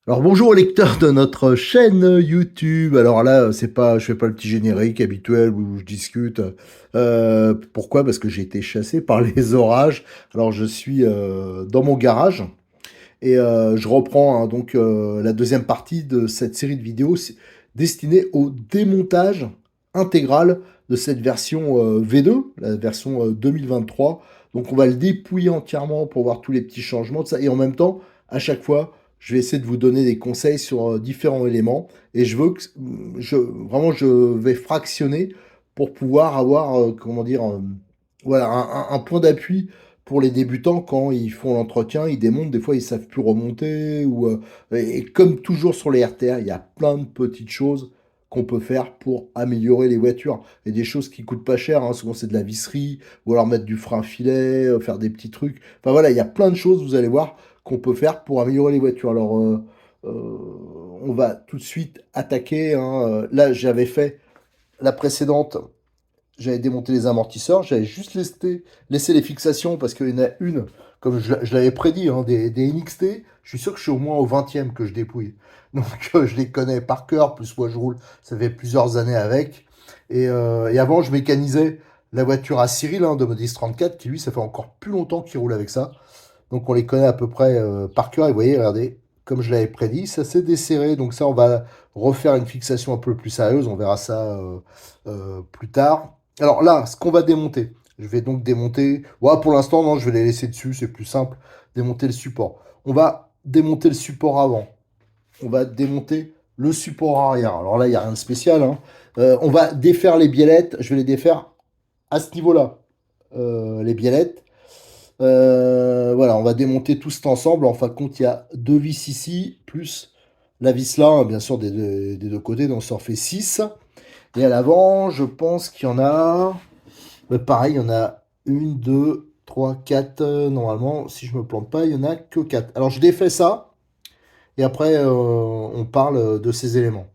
Alors bonjour aux lecteurs de notre chaîne YouTube. Alors là, c'est pas, je fais pas le petit générique habituel où je discute. Pourquoi? Parce que j'ai été chassé par les orages. Alors je suis dans mon garage et je reprends hein, donc la deuxième partie de cette série de vidéos destinée au démontage intégral de cette version V2, la version 2023. Donc on va le dépouiller entièrement pour voir tous les petits changements de ça et en même temps, à chaque fois, je vais essayer de vous donner des conseils sur différents éléments et je veux que vraiment je vais fractionner pour pouvoir avoir comment dire voilà un point d'appui pour les débutants quand ils font l'entretien, ils démontent, des fois ils savent plus remonter ou et comme toujours sur les RTR, il y a plein de petites choses qu'on peut faire pour améliorer les voitures. Et des choses qui coûtent pas cher, hein, souvent c'est de la visserie, ou alors mettre du frein à filet, faire des petits trucs. Enfin voilà, il y a plein de choses, vous allez voir, qu'on peut faire pour améliorer les voitures. Alors, euh, on va tout de suite attaquer, hein. Là, j'avais fait la précédente, j'avais démonté les amortisseurs, j'avais juste laissé les fixations parce qu'il y en a une, comme je l'avais prédit, hein, des NXT, je suis sûr que je suis au moins au 20e que je dépouille. Donc je les connais par cœur, plus moi je roule, ça fait plusieurs années avec. Et avant, je mécanisais la voiture à Cyril hein, de Modis 34, qui lui, ça fait encore plus longtemps qu'il roule avec ça. Donc on les connaît à peu près par cœur. Et vous voyez, regardez, comme je l'avais prédit, ça s'est desserré. Donc ça, on va refaire une fixation un peu plus sérieuse. On verra ça plus tard. Alors là, ce qu'on va démonter, je vais donc démonter. Ouais, pour l'instant, non, je vais les laisser dessus. C'est plus simple. Démonter le support. On va démonter le support avant. On va démonter le support arrière. Alors là, il n'y a rien de spécial, hein. On va défaire les biellettes. Je vais les défaire à ce niveau-là. Les biellettes. Voilà, on va démonter tout cet ensemble. En fin de compte, il y a deux vis ici, plus la vis là, hein, bien sûr, des deux côtés. Donc ça en fait 6. Et à l'avant, je pense qu'il y en a. Pareil, il y en a une, deux, trois, quatre. Normalement, si je me plante pas, il y en a que 4. Alors je défais ça. Et après, on parle de ces éléments.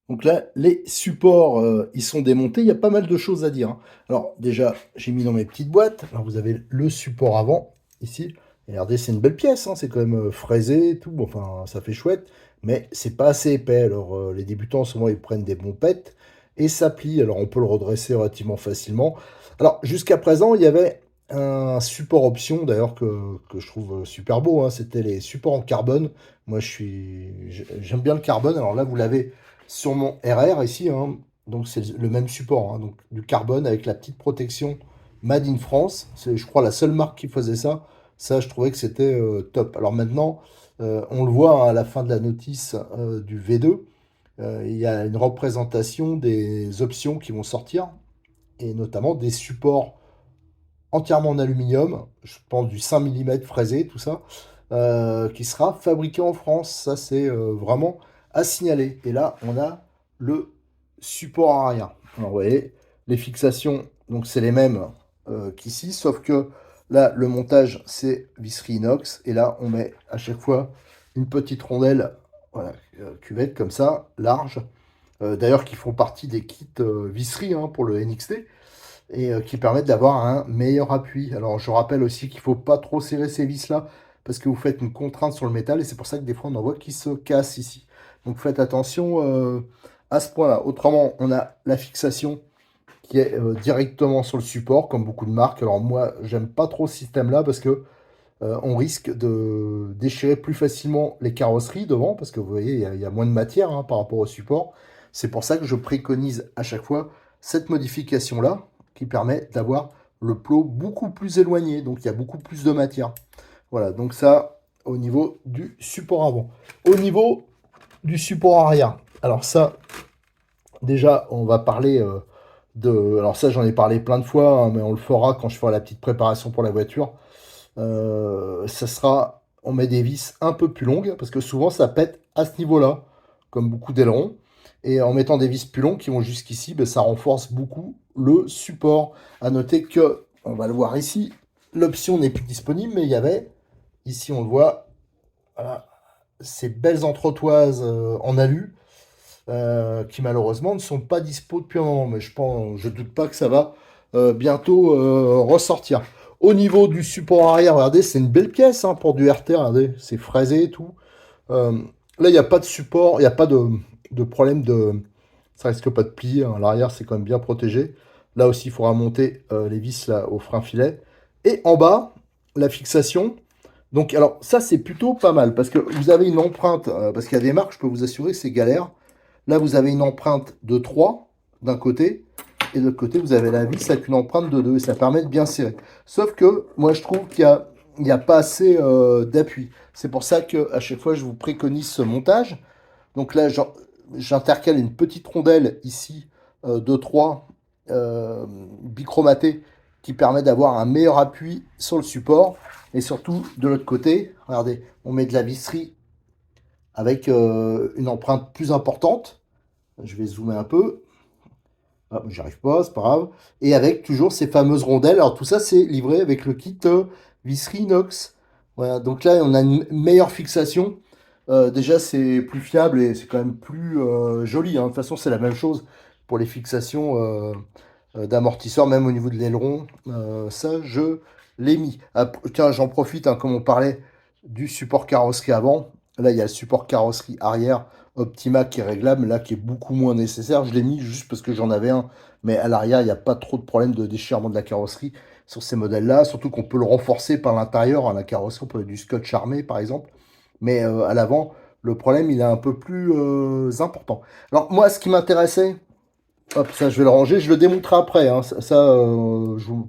Donc là, les supports, ils sont démontés. Il y a pas mal de choses à dire, hein. Alors déjà, j'ai mis dans mes petites boîtes. Alors vous avez le support avant, ici. Et regardez, c'est une belle pièce, hein. C'est quand même fraisé et tout. Bon, enfin, ça fait chouette. Mais c'est pas assez épais. Alors les débutants, souvent, ils prennent des bons pets. Et ça plie. Alors on peut le redresser relativement facilement. Alors jusqu'à présent, il y avait un support option, d'ailleurs, que je trouve super beau, hein. C'était les supports en carbone. Moi, j'aime bien le carbone. Alors là, vous l'avez sur mon RR ici, hein. Donc c'est le même support, hein. Donc du carbone avec la petite protection Made in France. C'est, je crois, la seule marque qui faisait ça. Ça, je trouvais que c'était top. Alors maintenant, on le voit hein, à la fin de la notice du V2, il y a une représentation des options qui vont sortir, et notamment des supports entièrement en aluminium, je pense du 5 mm fraisé, tout ça, qui sera fabriqué en France. Ça, c'est vraiment à signaler. Et là, on a le support arrière. Alors, vous voyez, les fixations, donc c'est les mêmes qu'ici, sauf que là, le montage, c'est visserie inox. Et là, on met à chaque fois une petite rondelle, voilà, cuvette comme ça, large. D'ailleurs, qui font partie des kits visserie hein, pour le NXT et qui permettent d'avoir un meilleur appui. Alors je rappelle aussi qu'il ne faut pas trop serrer ces vis-là parce que vous faites une contrainte sur le métal et c'est pour ça que des fois on en voit qui se cassent ici. Donc faites attention à ce point-là. Autrement, on a la fixation qui est directement sur le support, comme beaucoup de marques. Alors moi, j'aime pas trop ce système-là parce que on risque de déchirer plus facilement les carrosseries devant, parce que vous voyez, il y a moins de matière hein, par rapport au support. C'est pour ça que je préconise à chaque fois cette modification-là, qui permet d'avoir le plot beaucoup plus éloigné, donc il y a beaucoup plus de matière. Voilà, donc ça, au niveau du support avant. Au niveau du support arrière, alors ça, déjà, on va parler de... Alors ça, j'en ai parlé plein de fois, hein, mais on le fera quand je ferai la petite préparation pour la voiture. Ça sera, on met des vis un peu plus longues parce que souvent ça pète à ce niveau-là, comme beaucoup d'ailerons. Et en mettant des vis plus longues qui vont jusqu'ici, ben, ça renforce beaucoup le support. À noter que, on va le voir ici, l'option n'est plus disponible, mais il y avait, ici on le voit, voilà, ces belles entretoises en alu qui malheureusement ne sont pas dispo depuis un moment. Mais je doute pas que ça va bientôt ressortir. Au niveau du support arrière, regardez, c'est une belle pièce hein, pour du RT, regardez, c'est fraisé et tout. Euh, Là, il n'y a pas de support, il n'y a pas de problème de... Ça risque pas de plier, hein. L'arrière, c'est quand même bien protégé. Là aussi, il faudra monter les vis là, au frein filet. Et en bas, la fixation. Donc, alors, ça, c'est plutôt pas mal, parce que vous avez une empreinte, parce qu'il y a des marques, je peux vous assurer, c'est galère. Là, vous avez une empreinte de 3 d'un côté, et de l'autre côté, vous avez la vis avec une empreinte de 2, et ça permet de bien serrer. Sauf que, moi, je trouve qu'il n'y a pas assez d'appui. C'est pour ça qu'à chaque fois, je vous préconise ce montage. Donc là, j'intercale une petite rondelle ici de 3 bichromatée qui permet d'avoir un meilleur appui sur le support. Et surtout, de l'autre côté, regardez, on met de la visserie avec une empreinte plus importante. Je vais zoomer un peu. Ah, j'y arrive pas, c'est pas grave. Et avec toujours ces fameuses rondelles. Alors tout ça, c'est livré avec le kit visserie inox. Voilà, donc là, on a une meilleure fixation. Déjà, c'est plus fiable et c'est quand même plus joli, hein. De toute façon, c'est la même chose pour les fixations d'amortisseurs, même au niveau de l'aileron. Ça, je l'ai mis. Ah, tiens, j'en profite, hein, comme on parlait du support carrosserie avant. Là, il y a le support carrosserie arrière Optima qui est réglable, là qui est beaucoup moins nécessaire. Je l'ai mis juste parce que j'en avais un, mais à l'arrière, il n'y a pas trop de problème de déchirement de la carrosserie sur ces modèles-là. Surtout qu'on peut le renforcer par l'intérieur, hein, la carrosserie, on peut mettre du scotch armé par exemple. Mais à l'avant, le problème, il est un peu plus important. Alors moi, ce qui m'intéressait, hop, ça je vais le ranger, je le démonterai après, hein.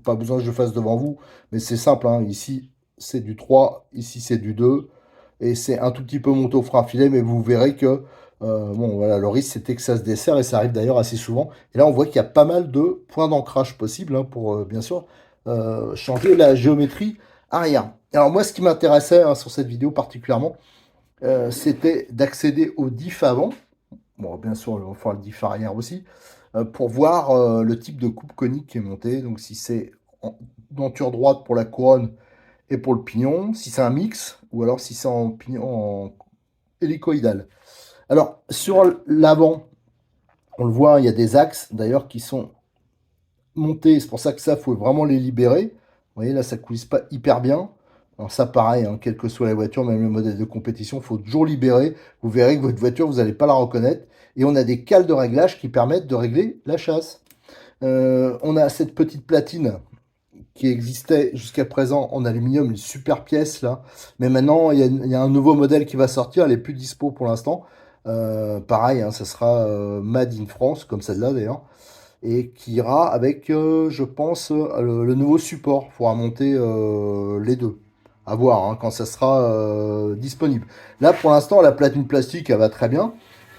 Pas besoin que je le fasse devant vous, mais c'est simple, hein. Ici, c'est du 3, ici, c'est du 2, et c'est un tout petit peu monté au frein à filet, mais vous verrez que, bon, voilà, le risque, c'était que ça se desserre, et ça arrive d'ailleurs assez souvent. Et là, on voit qu'il y a pas mal de points d'ancrage possibles, hein, pour, bien sûr, changer la géométrie arrière. Alors moi, ce qui m'intéressait hein, sur cette vidéo particulièrement, c'était d'accéder au diff avant. Bon, bien sûr, on va faire le diff arrière aussi, pour voir le type de coupe conique qui est monté. Donc, si c'est en denture droite pour la couronne et pour le pignon, si c'est un mix, ou alors si c'est en pignon en hélicoïdal. Alors, sur l'avant, on le voit, il y a des axes d'ailleurs qui sont montés. C'est pour ça que ça, il faut vraiment les libérer. Vous voyez, là, ça ne coulisse pas hyper bien. Alors ça, pareil, hein, quelle que soit la voiture, même le modèle de compétition, il faut toujours libérer. Vous verrez que votre voiture, vous n'allez pas la reconnaître. Et on a des cales de réglage qui permettent de régler la chasse. On a cette petite platine qui existait jusqu'à présent en aluminium, une super pièce là. Mais maintenant, il y a un nouveau modèle qui va sortir, elle est plus dispo pour l'instant. Pareil, hein, ça sera Made in France, comme celle-là d'ailleurs. Et qui ira avec, je pense, le nouveau support. Il faudra monter les deux. À voir hein, quand ça sera disponible. Là, pour l'instant, la platine plastique, elle va très bien.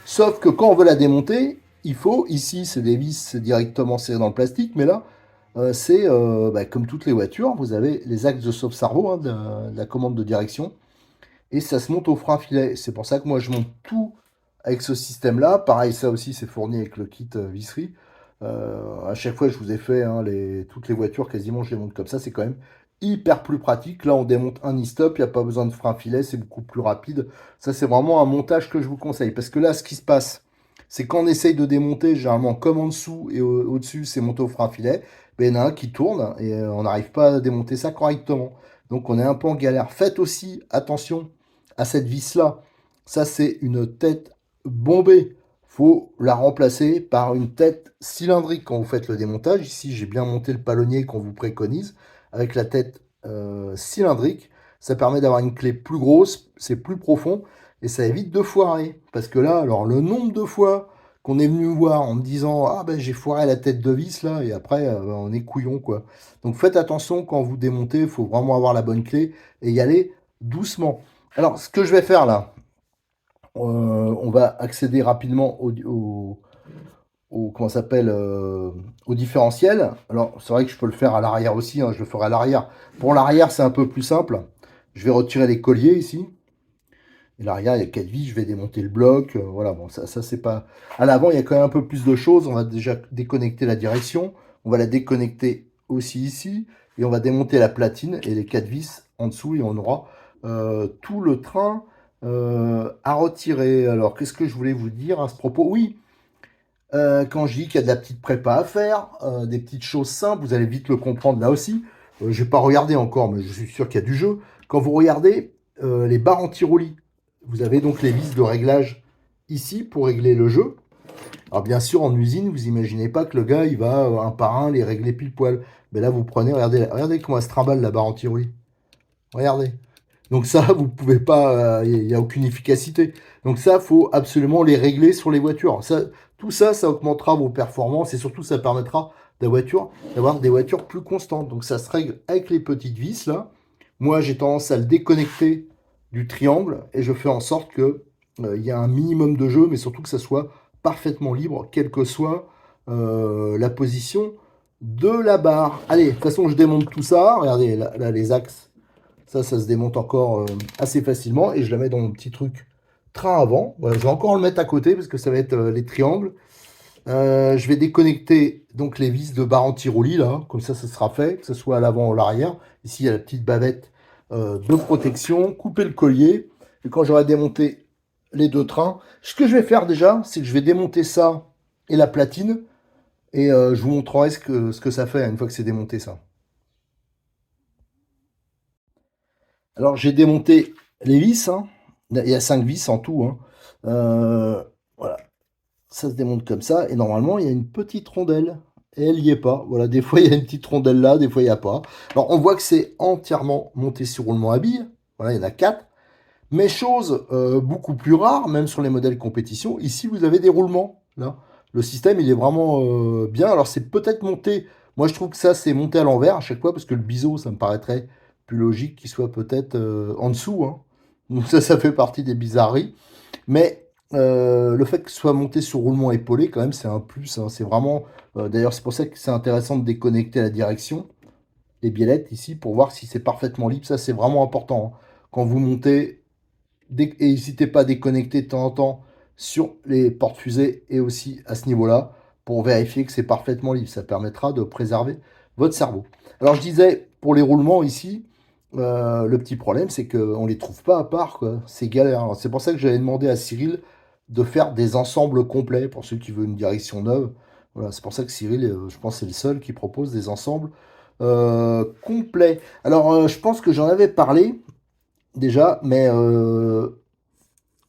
Sauf que quand on veut la démonter, il faut, ici, c'est des vis directement serrées dans le plastique, mais là, c'est bah, comme toutes les voitures, vous avez les axes de sauve-cerveau hein, de la commande de direction, et ça se monte au frein filet. C'est pour ça que moi, je monte tout avec ce système-là. Pareil, ça aussi, c'est fourni avec le kit visserie. À chaque fois, je vous ai fait hein, toutes les voitures, quasiment, je les monte comme ça. C'est quand même hyper plus pratique. Là, on démonte un e-stop, il n'y a pas besoin de frein filet, c'est beaucoup plus rapide. Ça, c'est vraiment un montage que je vous conseille. Parce que là, ce qui se passe, c'est quand on essaye de démonter, généralement comme en dessous et au-dessus, c'est monté au frein filet, ben, il y en a un qui tourne et on n'arrive pas à démonter ça correctement. Donc, on est un peu en galère. Faites aussi attention à cette vis-là. Ça, c'est une tête bombée. Faut la remplacer par une tête cylindrique quand vous faites le démontage. Ici, j'ai bien monté le palonnier qu'on vous préconise avec la tête cylindrique. Ça permet d'avoir une clé plus grosse, c'est plus profond et ça évite de foirer. Parce que là, alors le nombre de fois qu'on est venu me voir en me disant ah ben j'ai foiré la tête de vis là et après ben, on est couillon quoi. Donc faites attention quand vous démontez, il faut vraiment avoir la bonne clé et y aller doucement. Alors ce que je vais faire là, on va accéder rapidement comment ça s'appelle au différentiel. Alors c'est vrai que je peux le faire à l'arrière aussi, hein, je le ferai à l'arrière. Pour l'arrière c'est un peu plus simple. Je vais retirer les colliers ici. Et l'arrière il y a 4 vis, je vais démonter le bloc. Voilà, bon ça c'est pas. À l'avant il y a quand même un peu plus de choses. On va déjà déconnecter la direction. On va la déconnecter aussi ici. Et on va démonter la platine et les 4 vis en dessous et on aura tout le train à retirer. Alors, qu'est-ce que je voulais vous dire à ce propos? Oui, quand je dis qu'il y a de la petite prépa à faire, des petites choses simples, vous allez vite le comprendre là aussi. j'ai pas regardé encore, mais je suis sûr qu'il y a du jeu. Quand vous regardez les barres anti-roulis, vous avez donc les vis de réglage ici pour régler le jeu. Alors bien sûr, en usine, vous imaginez pas que le gars, il va un par un les régler pile poil. Mais là, vous prenez, regardez comment elle se trimballe la barre anti-roulis. Regardez. Donc ça, vous pouvez pas, il n'y a aucune efficacité. Donc ça, faut absolument les régler sur les voitures. Ça, tout ça, ça augmentera vos performances et surtout, ça permettra d'avoir des voitures plus constantes. Donc ça se règle avec les petites vis là. Moi, j'ai tendance à le déconnecter du triangle et je fais en sorte que il y a un minimum de jeu, mais surtout que ça soit parfaitement libre, quelle que soit la position de la barre. Allez, de toute façon, je démonte tout ça. Regardez, là les axes. Ça se démonte encore assez facilement et je la mets dans mon petit truc train avant. Voilà, je vais encore le mettre à côté parce que ça va être les triangles. Je vais déconnecter donc les vis de barre anti-roulis là, comme ça sera fait, que ce soit à l'avant ou à l'arrière. Ici il y a la petite bavette de protection, couper le collier. Et quand j'aurai démonté les deux trains, ce que je vais faire déjà, c'est que je vais démonter ça et la platine et je vous montrerai ce que ça fait une fois que c'est démonté ça. Alors j'ai démonté les vis, hein. Il y a 5 vis en tout, hein. Voilà, ça se démonte comme ça, et normalement il y a une petite rondelle, et elle n'y est pas. Voilà, des fois il y a une petite rondelle là, des fois il n'y a pas. Alors on voit que c'est entièrement monté sur roulement à billes, voilà, il y en a 4. Mais chose beaucoup plus rare, même sur les modèles compétition, ici vous avez des roulements, là. Le système il est vraiment bien, alors c'est peut-être monté, moi je trouve que ça c'est monté à l'envers à chaque fois, parce que le biseau ça me paraîtrait plus logique qu'il soit peut-être en dessous, hein. Donc ça fait partie des bizarreries. Mais le fait que ce soit monté sur roulement épaulé, quand même, c'est un plus, hein. C'est vraiment. D'ailleurs, c'est pour ça que c'est intéressant de déconnecter la direction, les biellettes ici, pour voir si c'est parfaitement libre. Ça, c'est vraiment important, hein. Quand vous montez, et n'hésitez pas à déconnecter de temps en temps sur les portes-fusées et aussi à ce niveau-là, pour vérifier que c'est parfaitement libre. Ça permettra de préserver votre cerveau. Alors, je disais, pour les roulements ici, le petit problème, c'est qu'on les trouve pas à part, quoi. C'est galère. Alors, c'est pour ça que j'avais demandé à Cyril de faire des ensembles complets pour ceux qui veulent une direction neuve. Voilà, c'est pour ça que Cyril, je pense, c'est le seul qui propose des ensembles complets. Alors, je pense que j'en avais parlé déjà, mais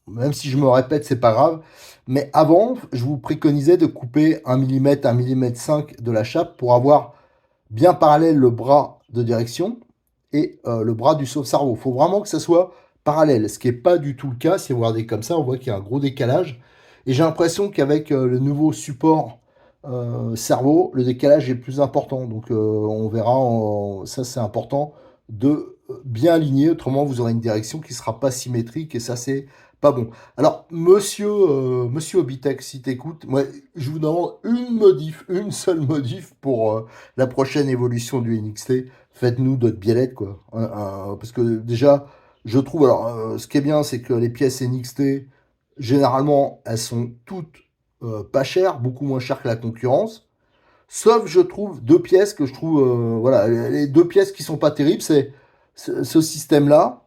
même si je me répète, c'est pas grave. Mais avant, je vous préconisais de couper 1 mm, 1 mm 5 de la chape pour avoir bien parallèle le bras de direction et le bras du sauve-cerveau. Il faut vraiment que ça soit parallèle, ce qui n'est pas du tout le cas. Si vous regardez comme ça, on voit qu'il y a un gros décalage. Et j'ai l'impression qu'avec le nouveau support cerveau, le décalage est plus important. Donc on verra, ça c'est important de bien aligner, autrement vous aurez une direction qui ne sera pas symétrique et ça c'est pas bon. Alors monsieur Obitech, si t'écoutes, moi je vous demande une seule modif pour la prochaine évolution du NXT. Faites-nous d'autres biellettes quoi. Parce que déjà, je trouve, alors ce qui est bien, c'est que les pièces NXT, généralement, elles sont toutes pas chères, beaucoup moins chères que la concurrence. Sauf, je trouve, deux pièces que je trouve, voilà, les deux pièces qui sont pas terribles, c'est ce système-là,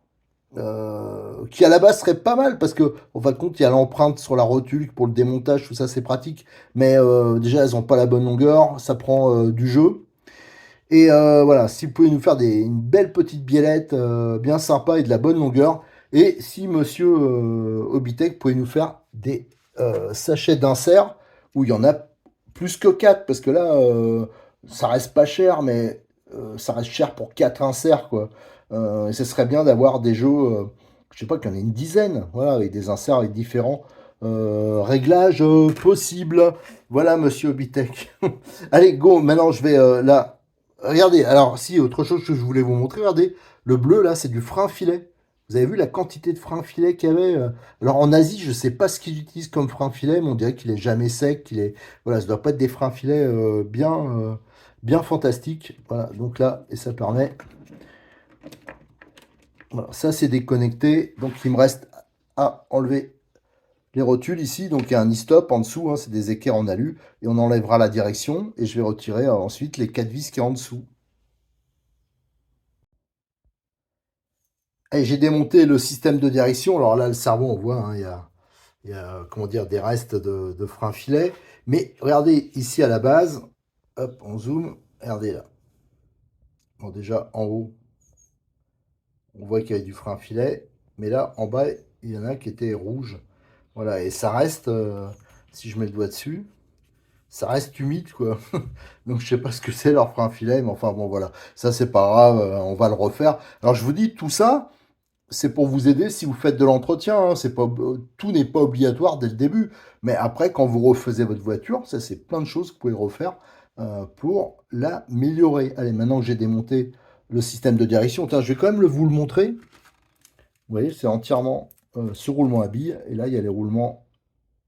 qui à la base serait pas mal parce que, en fin de compte, il y a l'empreinte sur la rotule pour le démontage, tout ça c'est pratique. Mais déjà, elles ont pas la bonne longueur, ça prend du jeu. Et voilà, si vous pouvez nous faire une belle petite biellette bien sympa et de la bonne longueur. Et si monsieur Obitech pouvait nous faire des sachets d'insert où il y en a plus que 4 parce que là, ça reste pas cher, mais ça reste cher pour 4 inserts, quoi. Et ce serait bien d'avoir des jeux, je sais pas, qu'il y en ait une dizaine, voilà, avec des inserts avec différents réglages possibles. Voilà, monsieur Obitech. Allez, go, maintenant je vais là. Regardez, alors si, autre chose que je voulais vous montrer, regardez, le bleu là, c'est du frein filet. Vous avez vu la quantité de frein filet qu'il y avait alors en Asie, je sais pas ce qu'ils utilisent comme frein filet, mais on dirait qu'il est jamais sec, qu'il est. Voilà, ça doit pas être des freins filets bien fantastiques. Voilà, donc là, et ça permet. Voilà, ça c'est déconnecté. Donc il me reste à enlever les rotules ici. Donc il y a un e-stop en dessous, hein, c'est des équerres en alu. Et on enlèvera la direction. Et je vais retirer ensuite les 4 vis qui sont en dessous. Et j'ai démonté le système de direction. Alors là, le cerveau, on voit, hein, il y a, comment dire, des restes de frein filet. Mais regardez ici à la base, hop, on zoome, regardez là. Bon, déjà, en haut, on voit qu'il y avait du frein à filet. Mais là, en bas, il y en a qui étaient rouges. Voilà, et ça reste, si je mets le doigt dessus, ça reste humide, quoi. Donc, je sais pas ce que c'est leur frein à filet, mais enfin, bon, voilà. Ça, c'est pas grave, on va le refaire. Alors, je vous dis, tout ça, c'est pour vous aider si vous faites de l'entretien, hein. C'est pas, tout n'est pas obligatoire dès le début. Mais après, quand vous refaisez votre voiture, ça, c'est plein de choses que vous pouvez refaire pour l'améliorer. Allez, maintenant que j'ai démonté le système de direction, tiens, je vais quand même vous le montrer. Vous voyez, c'est entièrement ce roulement à billes. Et là, il y a les roulements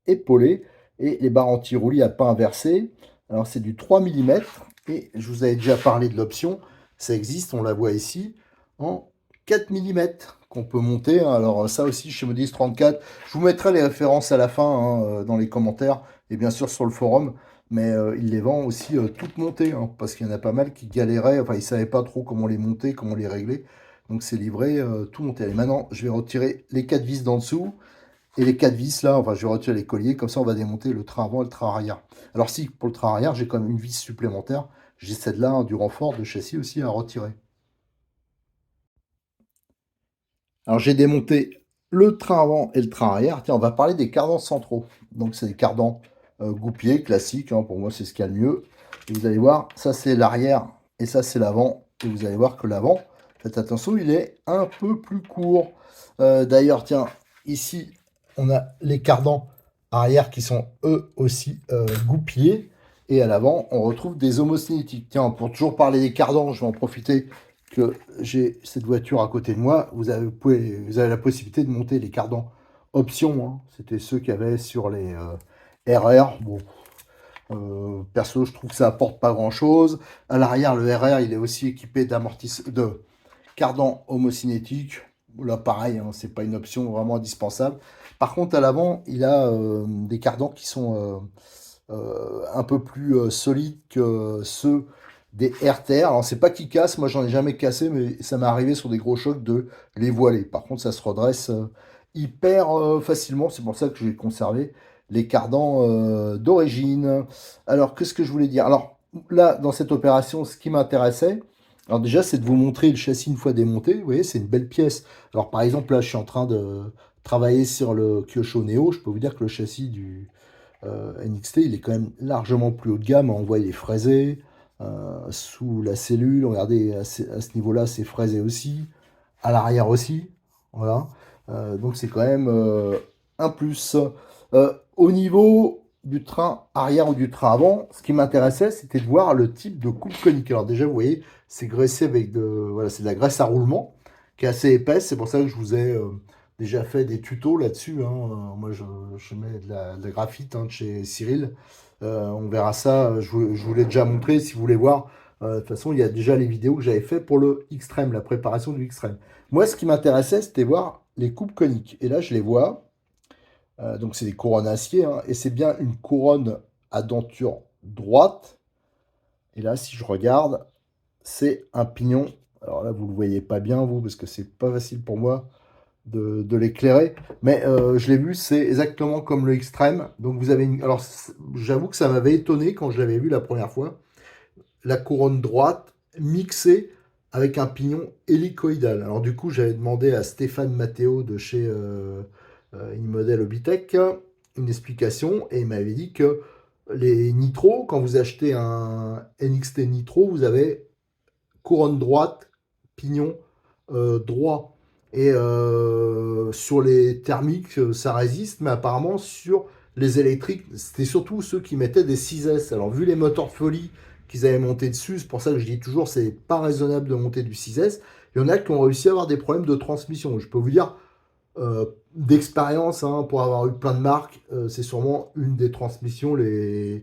épaulés et les barres anti-roulis à pas inversées. Alors, c'est du 3 mm. Et je vous avais déjà parlé de l'option. Ça existe, on la voit ici, en 4 mm qu'on peut monter, hein. Alors, ça aussi, chez Modis 34. Je vous mettrai les références à la fin, hein, dans les commentaires et bien sûr sur le forum. Mais il les vend aussi toutes montées, hein, parce qu'il y en a pas mal qui galéraient. Enfin, ils ne savaient pas trop comment les monter, comment les régler. Donc, c'est livré tout monté. Allez, maintenant, je vais retirer les 4 vis d'en dessous. Et les 4 vis là, enfin je vais retirer les colliers, comme ça on va démonter le train avant et le train arrière. Alors si, pour le train arrière, j'ai quand même une vis supplémentaire. J'ai celle-là, hein, du renfort de châssis aussi à retirer. Alors j'ai démonté le train avant et le train arrière. Tiens, on va parler des cardans centraux. Donc c'est des cardans goupillés, classiques, hein, pour moi c'est ce qu'il y a de mieux. Et vous allez voir, ça c'est l'arrière et ça c'est l'avant. Et vous allez voir que l'avant, faites attention, il est un peu plus court. D'ailleurs, tiens, ici, on a les cardans arrière qui sont eux aussi goupillés. Et à l'avant, on retrouve des homocinétiques. Tiens, pour toujours parler des cardans, je vais en profiter que j'ai cette voiture à côté de moi. Vous avez la possibilité de monter les cardans option, hein. C'était ceux qu'il y avait sur les RR. Bon, perso, je trouve que ça apporte pas grand-chose. À l'arrière, le RR, il est aussi équipé de cardan homocinétique. Là, pareil, hein, c'est pas une option vraiment indispensable. Par contre, à l'avant, il a des cardans qui sont un peu plus solides que ceux des RTR. Alors, c'est pas qu'ils cassent, moi j'en ai jamais cassé, mais ça m'est arrivé sur des gros chocs de les voiler. Par contre, ça se redresse hyper facilement. C'est pour ça que j'ai conservé les cardans d'origine. Alors, qu'est-ce que je voulais dire? Alors, là, dans cette opération, ce qui m'intéressait, alors déjà, c'est de vous montrer le châssis une fois démonté. Vous voyez, c'est une belle pièce. Alors, par exemple, là, je suis en train de travailler sur le Kyosho Neo. Je peux vous dire que le châssis du NXT, il est quand même largement plus haut de gamme. On voit, il est fraisé sous la cellule. Regardez, à ce niveau-là, c'est fraisé aussi. À l'arrière aussi. Voilà. Donc, c'est quand même un plus. Au niveau du train arrière ou du train avant, ce qui m'intéressait, c'était de voir le type de coupe conique. Alors déjà, vous voyez, c'est graissé avec voilà, c'est de la graisse à roulement qui est assez épaisse. C'est pour ça que je vous ai déjà fait des tutos là-dessus, hein. Moi, je mets de la graphite, hein, de chez Cyril. On verra ça. Je vous l'ai déjà montré si vous voulez voir. De toute façon, il y a déjà les vidéos que j'avais fait pour le Xtreme, la préparation du Xtreme. Moi, ce qui m'intéressait, c'était voir les coupes coniques. Et là, je les vois. Donc, c'est des couronnes acier, hein, et c'est bien une couronne à denture droite. Et là, si je regarde, c'est un pignon. Alors là, vous ne le voyez pas bien, vous, parce que c'est pas facile pour moi de l'éclairer. Mais je l'ai vu, c'est exactement comme le Extreme. Donc, vous avez une... Alors, j'avoue que ça m'avait étonné quand je l'avais vu la première fois. La couronne droite mixée avec un pignon hélicoïdal. Alors, du coup, j'avais demandé à Stéphane Matteo de chez Immodel Hobbytech une explication et il m'avait dit que les nitros, quand vous achetez un NXT Nitro, vous avez couronne droite, pignon droit. Et sur les thermiques, ça résiste, mais apparemment sur les électriques, c'était surtout ceux qui mettaient des 6S. Alors, vu les moteurs de folie qu'ils avaient monté dessus, c'est pour ça que je dis toujours, c'est pas raisonnable de monter du 6S. Il y en a qui ont réussi à avoir des problèmes de transmission. Je peux vous dire, d'expérience, hein, pour avoir eu plein de marques, c'est sûrement une des transmissions les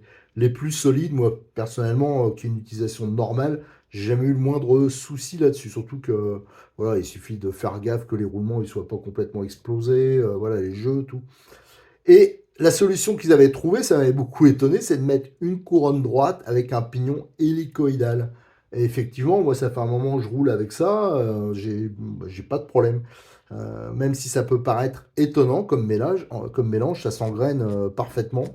plus solides. Moi, personnellement, qui est une utilisation normale, j'ai jamais eu le moindre souci là-dessus. Surtout que, voilà, il suffit de faire gaffe que les roulements ne soient pas complètement explosés, voilà, les jeux, tout. Et la solution qu'ils avaient trouvée, ça m'avait beaucoup étonné, c'est de mettre une couronne droite avec un pignon hélicoïdal. Et effectivement, moi, ça fait un moment que je roule avec ça, j'ai pas de problème. Même si ça peut paraître étonnant comme mélange, ça s'engraine parfaitement.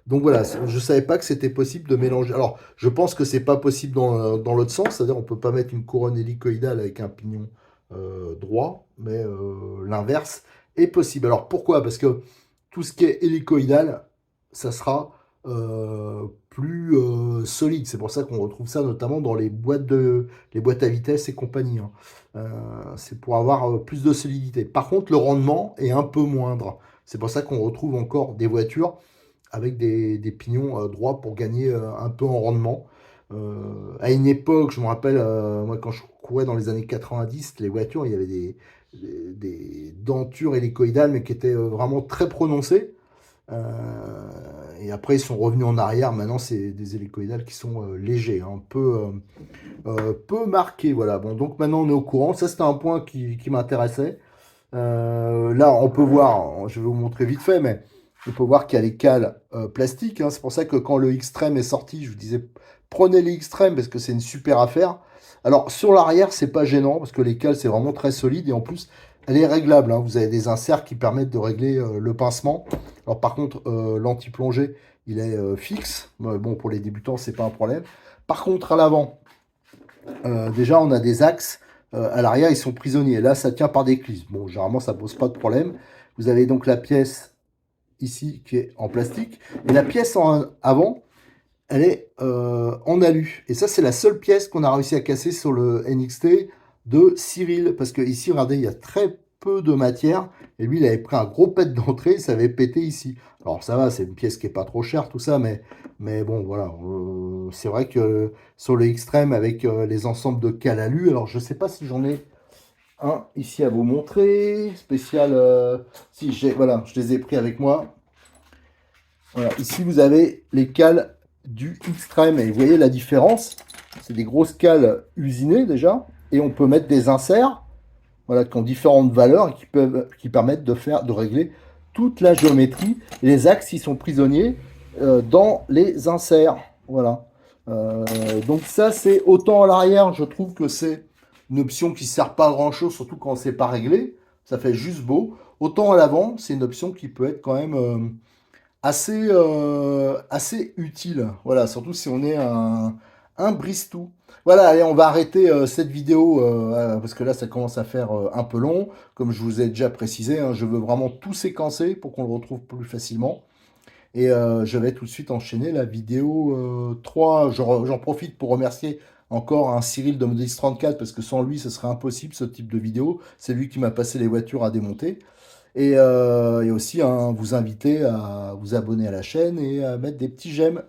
Donc voilà, je ne savais pas que c'était possible de mélanger. Alors, je pense que c'est pas possible dans l'autre sens, c'est-à-dire on peut pas mettre une couronne hélicoïdale avec un pignon droit, mais l'inverse est possible. Alors pourquoi? Parce que tout ce qui est hélicoïdal, ça sera plus solide. C'est pour ça qu'on retrouve ça notamment dans les boîtes à vitesse et compagnie, hein. C'est pour avoir plus de solidité. Par contre, le rendement est un peu moindre. C'est pour ça qu'on retrouve encore des voitures avec des pignons droits pour gagner un peu en rendement. À une époque, je me rappelle, moi quand je courais dans les années 90, les voitures, il y avait des dentures hélicoïdales, mais qui étaient vraiment très prononcées. Et après, ils sont revenus en arrière. Maintenant, c'est des hélicoïdales qui sont légers, hein, peu marqués. Voilà. Bon, donc maintenant, on est au courant. Ça, c'était un point qui m'intéressait. Là, on peut voir, je vais vous montrer vite fait, mais on peut voir qu'il y a les cales plastiques, hein. C'est pour ça que quand le Xtreme est sorti, je vous disais, prenez les Xtreme parce que c'est une super affaire. Alors, sur l'arrière, c'est pas gênant parce que les cales, c'est vraiment très solide et en plus, elle est réglable, hein. Vous avez des inserts qui permettent de régler le pincement. Alors, par contre, l'anti-plongée, il est fixe. Bon, pour les débutants, c'est pas un problème. Par contre, à l'avant, déjà, on a des axes. À l'arrière, ils sont prisonniers. Là, ça tient par des clis. Bon, généralement, ça pose pas de problème. Vous avez donc la pièce ici qui est en plastique. Et la pièce en avant, elle est en alu. Et ça, c'est la seule pièce qu'on a réussi à casser sur le NXT de Cyril. Parce que ici, regardez, il y a très peu de matière. Et lui, il avait pris un gros pet d'entrée, ça avait pété ici. Alors ça va, c'est une pièce qui est pas trop chère, tout ça, mais bon, voilà. C'est vrai que sur le Xtreme, avec les ensembles de cales alu, alors je sais pas si j'en ai un ici à vous montrer, spécial, si j'ai, voilà, je les ai pris avec moi. Voilà, ici vous avez les cales du Xtreme et vous voyez la différence, c'est des grosses cales usinées déjà, et on peut mettre des inserts, voilà, qui ont différentes valeurs et qui permettent de régler toute la géométrie. Et les axes, ils sont prisonniers dans les inserts, voilà. Donc ça, c'est autant à l'arrière, je trouve que c'est une option qui ne sert pas à grand chose, surtout quand c'est pas réglé, ça fait juste beau. Autant à l'avant, c'est une option qui peut être quand même assez utile. Voilà, surtout si on est un brise-tout. Voilà, allez, on va arrêter cette vidéo parce que là, ça commence à faire un peu long. Comme je vous ai déjà précisé, hein, je veux vraiment tout séquencer pour qu'on le retrouve plus facilement. Et je vais tout de suite enchaîner la vidéo 3. J'en profite pour remercier encore un Cyril de Modis 34 parce que sans lui, ce serait impossible ce type de vidéo. C'est lui qui m'a passé les voitures à démonter. Et aussi vous inviter à vous abonner à la chaîne et à mettre des petits j'aime.